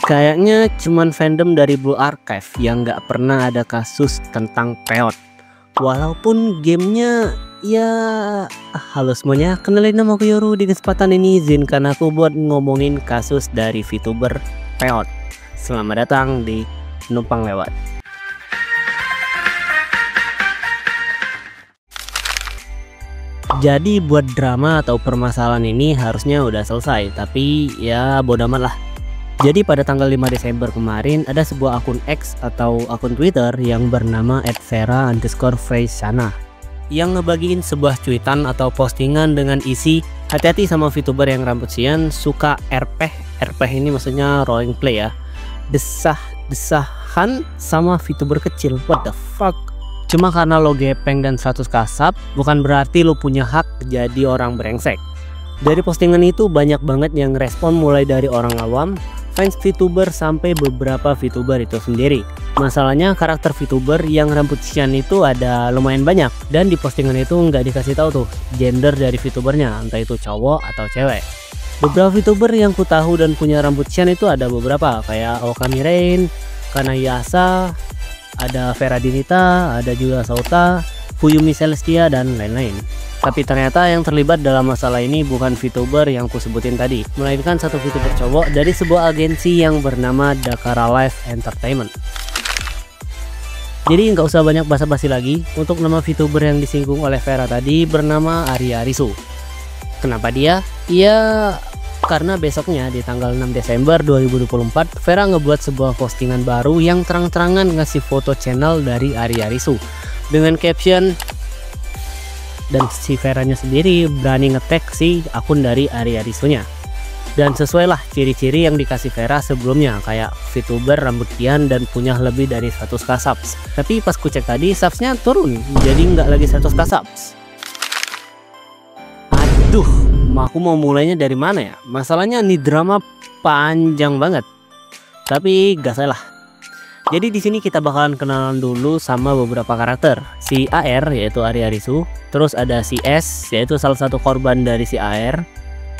Kayaknya cuman fandom dari Blue Archive yang nggak pernah ada kasus tentang peot. Walaupun gamenya ya, halo semuanya, kenalin nama aku Yoru. Di kesempatan ini izinkan aku buat ngomongin kasus dari VTuber peot. Selamat datang di Numpang Lewat. Jadi buat drama atau permasalahan ini harusnya udah selesai, tapi ya bodo amat lah. Jadi pada tanggal 5 Desember kemarin ada sebuah akun X atau akun Twitter yang bernama @vera_freishana yang ngebagiin sebuah cuitan atau postingan dengan isi hati-hati sama VTuber yang rambut sian suka RP ini maksudnya rolling play ya, desahan sama VTuber kecil. What the fuck? Cuma karena lo gepeng dan 100k sub bukan berarti lo punya hak jadi orang brengsek. Dari postingan itu banyak banget yang respon, mulai dari orang awam, fans VTuber, sampai beberapa VTuber itu sendiri. Masalahnya karakter VTuber yang rambut sian itu ada lumayan banyak, dan di postingan itu nggak dikasih tahu tuh gender dari VTubernya, entah itu cowok atau cewek. Beberapa VTuber yang ku tahu dan punya rambut sian itu ada beberapa, kayak Okami Rain, Kanayasa, ada Vera Dinita, ada juga Sauta, Fuyumi Celestia, dan lain-lain. Tapi ternyata yang terlibat dalam masalah ini bukan VTuber yang kusebutin tadi, melainkan satu VTuber cowok dari sebuah agensi yang bernama Dakara Live Entertainment. Jadi nggak usah banyak basa-basi lagi. Untuk nama VTuber yang disinggung oleh Vera tadi bernama Arya Risu. Kenapa dia? Ya karena besoknya di tanggal 6 Desember 2024 Vera ngebuat sebuah postingan baru yang terang-terangan ngasih foto channel dari Arya Risu dengan caption, dan si Veranya sendiri berani nge-tag si akun dari Arya Risunya. Dan sesuai lah ciri-ciri yang dikasih Vera sebelumnya, kayak VTuber rambut kian dan punya lebih dari 100k subs. Tapi pas ku cek tadi subsnya turun, jadi nggak lagi 100k subs. Aduh, aku mau mulainya dari mana ya? Masalahnya nih drama panjang banget. Tapi gas lah. Jadi di sini kita bakalan kenalan dulu sama beberapa karakter. Si AR yaitu Arya Risu, terus ada si S yaitu salah satu korban dari si AR,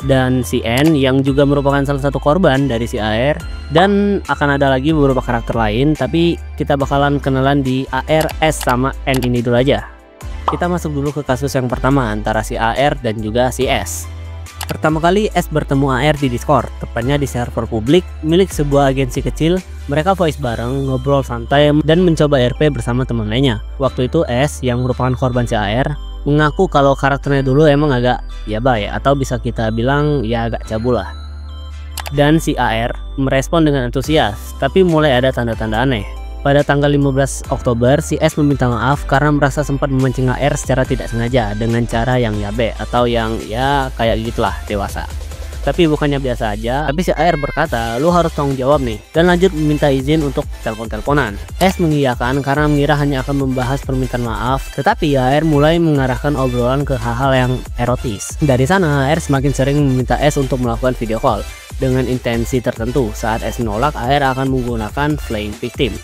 dan si N yang juga merupakan salah satu korban dari si AR, dan akan ada lagi beberapa karakter lain, tapi kita bakalan kenalan di AR, S sama N ini dulu aja. Kita masuk dulu ke kasus yang pertama antara si AR dan juga si S. Pertama kali S bertemu AR di Discord, tepatnya di server publik milik sebuah agensi kecil. Mereka voice bareng, ngobrol santai, dan mencoba RP bersama teman lainnya. Waktu itu S yang merupakan korban si AR mengaku kalau karakternya dulu emang agak yabai, atau bisa kita bilang ya agak cabul lah. Dan si AR merespon dengan antusias, tapi mulai ada tanda-tanda aneh. Pada tanggal 15 Oktober, si S meminta maaf karena merasa sempat memancing AR secara tidak sengaja dengan cara yang yabe atau yang ya kayak gitulah dewasa. Tapi bukannya biasa aja, tapi si AR berkata, lu harus tanggung jawab nih, dan lanjut meminta izin untuk telepon-teleponan. S mengiyakan karena mengira hanya akan membahas permintaan maaf, tetapi AR mulai mengarahkan obrolan ke hal-hal yang erotis. Dari sana, AR semakin sering meminta S untuk melakukan video call dengan intensi tertentu. Saat S menolak, AR akan menggunakan flaying victim,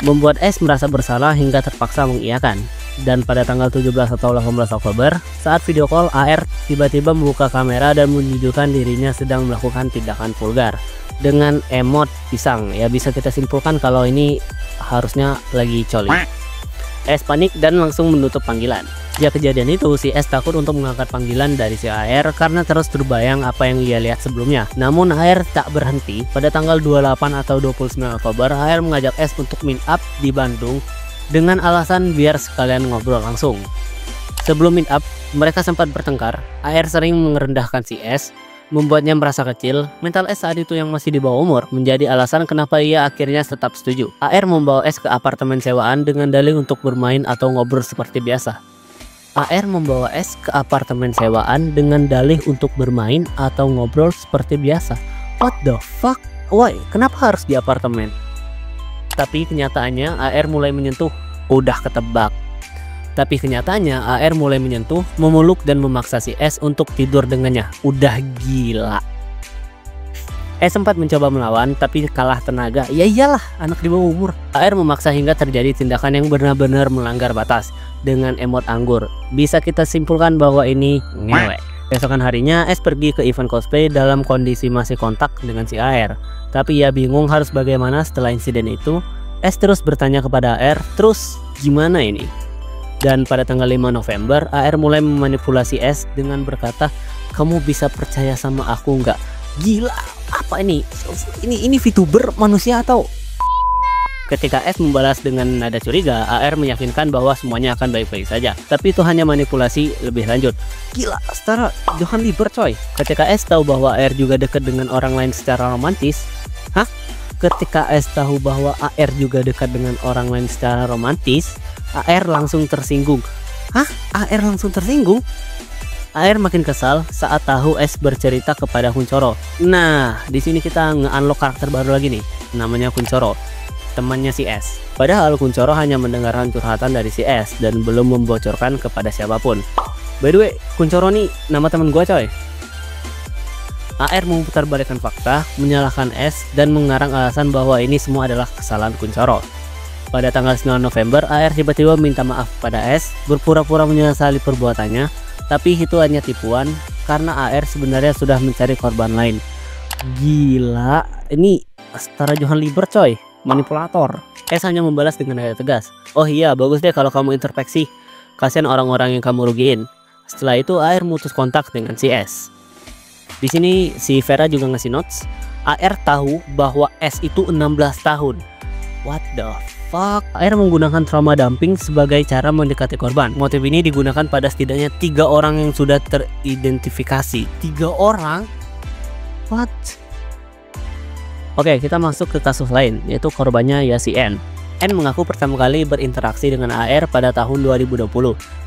membuat S merasa bersalah hingga terpaksa mengiyakan. Dan pada tanggal 17 atau 18 Oktober, saat video call, AR tiba-tiba membuka kamera dan menunjukkan dirinya sedang melakukan tindakan vulgar dengan emot pisang. Ya bisa kita simpulkan kalau ini harusnya lagi coli. S panik dan langsung menutup panggilan. Sejak kejadian itu, si S takut untuk mengangkat panggilan dari si AR karena terus terbayang apa yang ia lihat sebelumnya. Namun AR tak berhenti. Pada tanggal 28 atau 29 Oktober, AR mengajak S untuk meet up di Bandung dengan alasan biar sekalian ngobrol langsung. Sebelum meet up, mereka sempat bertengkar. AR sering merendahkan si S, membuatnya merasa kecil. Mental S saat itu yang masih di bawah umur menjadi alasan kenapa ia akhirnya tetap setuju. AR membawa S ke apartemen sewaan dengan dalih untuk bermain atau ngobrol seperti biasa. AR membawa S ke apartemen sewaan dengan dalih untuk bermain atau ngobrol seperti biasa. What the fuck? Why? Kenapa harus di apartemen? Tapi kenyataannya AR mulai menyentuh. Udah ketebak. Tapi kenyataannya AR mulai menyentuh, memeluk, dan memaksa si S untuk tidur dengannya. Udah gila. S sempat mencoba melawan tapi kalah tenaga. Ya iyalah, anak di bawah umur. AR memaksa hingga terjadi tindakan yang benar-benar melanggar batas dengan emot anggur. Bisa kita simpulkan bahwa ini ngewek. Besokan harinya S pergi ke event cosplay dalam kondisi masih kontak dengan si AR. Tapi ia bingung harus bagaimana setelah insiden itu. S terus bertanya kepada AR, terus gimana ini? Dan pada tanggal 5 November, AR mulai memanipulasi S dengan berkata, kamu bisa percaya sama aku nggak? Gila, apa ini? Ini VTuber manusia atau? Ketika S membalas dengan nada curiga, AR meyakinkan bahwa semuanya akan baik-baik saja. Tapi itu hanya manipulasi lebih lanjut. Gila, setara Johan Lieber coy. Ketika S tahu bahwa AR juga dekat dengan orang lain secara romantis. Hah? Ketika S tahu bahwa AR juga dekat dengan orang lain secara romantis, AR langsung tersinggung. Hah? AR langsung tersinggung? AR makin kesal saat tahu S bercerita kepada Kuncoro. Nah, di sini kita nge-unlock karakter baru lagi nih, namanya Kuncoro, temannya si S. Padahal Kuncoro hanya mendengarkan curhatan dari si S dan belum membocorkan kepada siapapun. By the way, Kuncoro nih nama teman gua coy. AR memutarbalikkan fakta, menyalahkan S dan mengarang alasan bahwa ini semua adalah kesalahan Kuncoro. Pada tanggal 9 November, AR tiba-tiba minta maaf pada S, berpura-pura menyesali perbuatannya, tapi itu hanya tipuan karena AR sebenarnya sudah mencari korban lain. Gila, ini setara Johan Lieber coy, manipulator. S hanya membalas dengan nada tegas. Oh iya, bagus deh kalau kamu introspeksi. Kasihan orang-orang yang kamu rugiin. Setelah itu AR memutus kontak dengan si S. Di sini si Vera juga ngasih notes. AR tahu bahwa S itu 16 tahun. What the fuck? AR menggunakan trauma dumping sebagai cara mendekati korban. Motif ini digunakan pada setidaknya 3 orang yang sudah teridentifikasi. 3 orang? What? Oke, kita masuk ke kasus lain, yaitu korbannya ya si N. N mengaku pertama kali berinteraksi dengan AR pada tahun 2020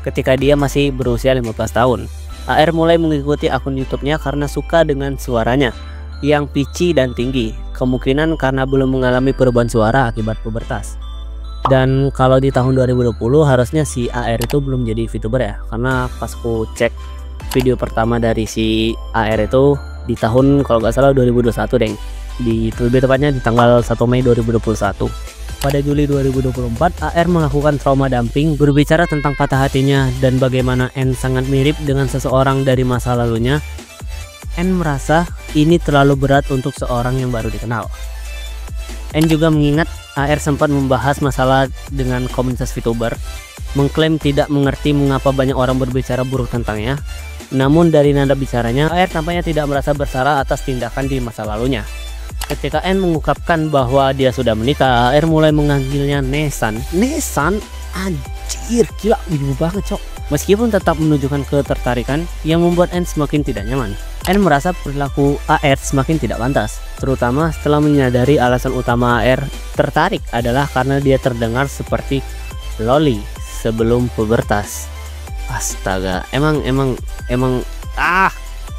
ketika dia masih berusia 15 tahun. AR mulai mengikuti akun YouTube-nya karena suka dengan suaranya yang pitchy dan tinggi, kemungkinan karena belum mengalami perubahan suara akibat pubertas. Dan kalau di tahun 2020 harusnya si AR itu belum jadi VTuber ya, karena pas aku cek video pertama dari si AR itu di tahun kalau nggak salah 2021 deh, lebih tepatnya di tanggal 1 Mei 2021. Pada Juli 2024, AR melakukan trauma dumping, berbicara tentang patah hatinya dan bagaimana N sangat mirip dengan seseorang dari masa lalunya. N merasa ini terlalu berat untuk seorang yang baru dikenal. N juga mengingat AR sempat membahas masalah dengan komunitas VTuber, mengklaim tidak mengerti mengapa banyak orang berbicara buruk tentangnya. Namun dari nada bicaranya, AR tampaknya tidak merasa bersalah atas tindakan di masa lalunya. Ketika N mengungkapkan bahwa dia sudah menikah, AR mulai memanggilnya Nesan. Nesan? Anjir, gila, wibu banget cok. Meskipun tetap menunjukkan ketertarikan yang membuat N semakin tidak nyaman. N merasa perilaku AR semakin tidak pantas, terutama setelah menyadari alasan utama AR tertarik adalah karena dia terdengar seperti loli sebelum pubertas. Astaga, emang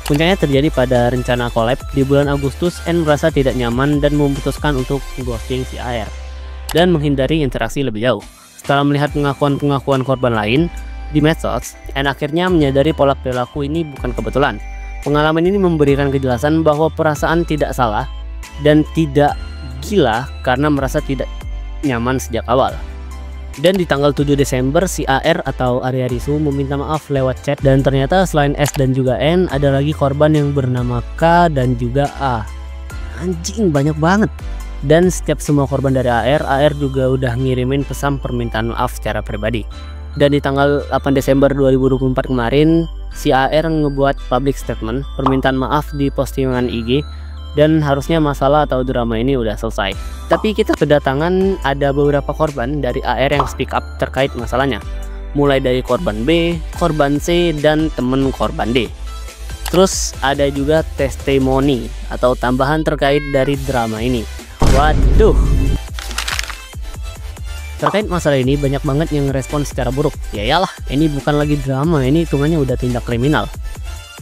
puncaknya terjadi pada rencana collab di bulan Agustus. N merasa tidak nyaman dan memutuskan untuk ghosting si AR dan menghindari interaksi lebih jauh. Setelah melihat pengakuan korban lain di medsos, N akhirnya menyadari pola perilaku ini bukan kebetulan. Pengalaman ini memberikan kejelasan bahwa perasaan tidak salah dan tidak gila karena merasa tidak nyaman sejak awal. Dan di tanggal 7 Desember si AR atau Arya Risu meminta maaf lewat chat, dan ternyata selain S dan juga N ada lagi korban yang bernama K dan juga A. Anjing, banyak banget. Dan setiap semua korban dari AR juga udah ngirimin pesan permintaan maaf secara pribadi. Dan di tanggal 8 Desember 2024 kemarin si AR ngebuat public statement permintaan maaf di postingan IG. Dan harusnya masalah atau drama ini udah selesai. Tapi kita kedatangan ada beberapa korban dari AR yang speak up terkait masalahnya. Mulai dari korban B, korban C, dan temen korban D. Terus ada juga testimoni atau tambahan terkait dari drama ini. Waduh. Terkait masalah ini banyak banget yang respon secara buruk. Ya iyalah, ini bukan lagi drama, ini hitungannya udah tindak kriminal.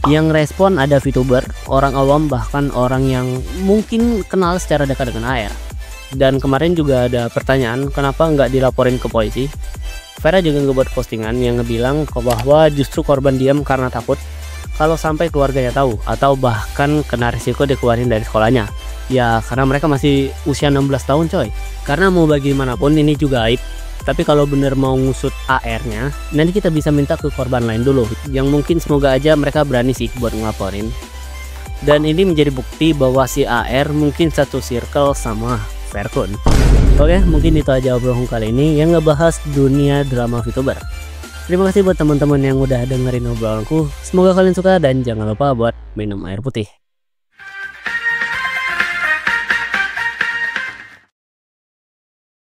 Yang respon ada VTuber, orang awam, bahkan orang yang mungkin kenal secara dekat dengan AR. Dan kemarin juga ada pertanyaan kenapa nggak dilaporin ke polisi. Vera juga ngebuat postingan yang ngebilang bahwa justru korban diam karena takut kalau sampai keluarganya tahu, atau bahkan kena risiko dikeluarin dari sekolahnya. Ya karena mereka masih usia 16 tahun coy. Karena mau bagaimanapun ini juga aib Tapi kalau bener mau ngusut AR-nya, nanti kita bisa minta ke korban lain dulu. Yang mungkin semoga aja mereka berani sih buat ngelaporin. Dan ini menjadi bukti bahwa si AR mungkin satu circle sama Faircon. Oke, mungkin itu aja obrolan kali ini yang ngebahas dunia drama VTuber. Terima kasih buat teman-teman yang udah dengerin obrolanku. Semoga kalian suka dan jangan lupa buat minum air putih.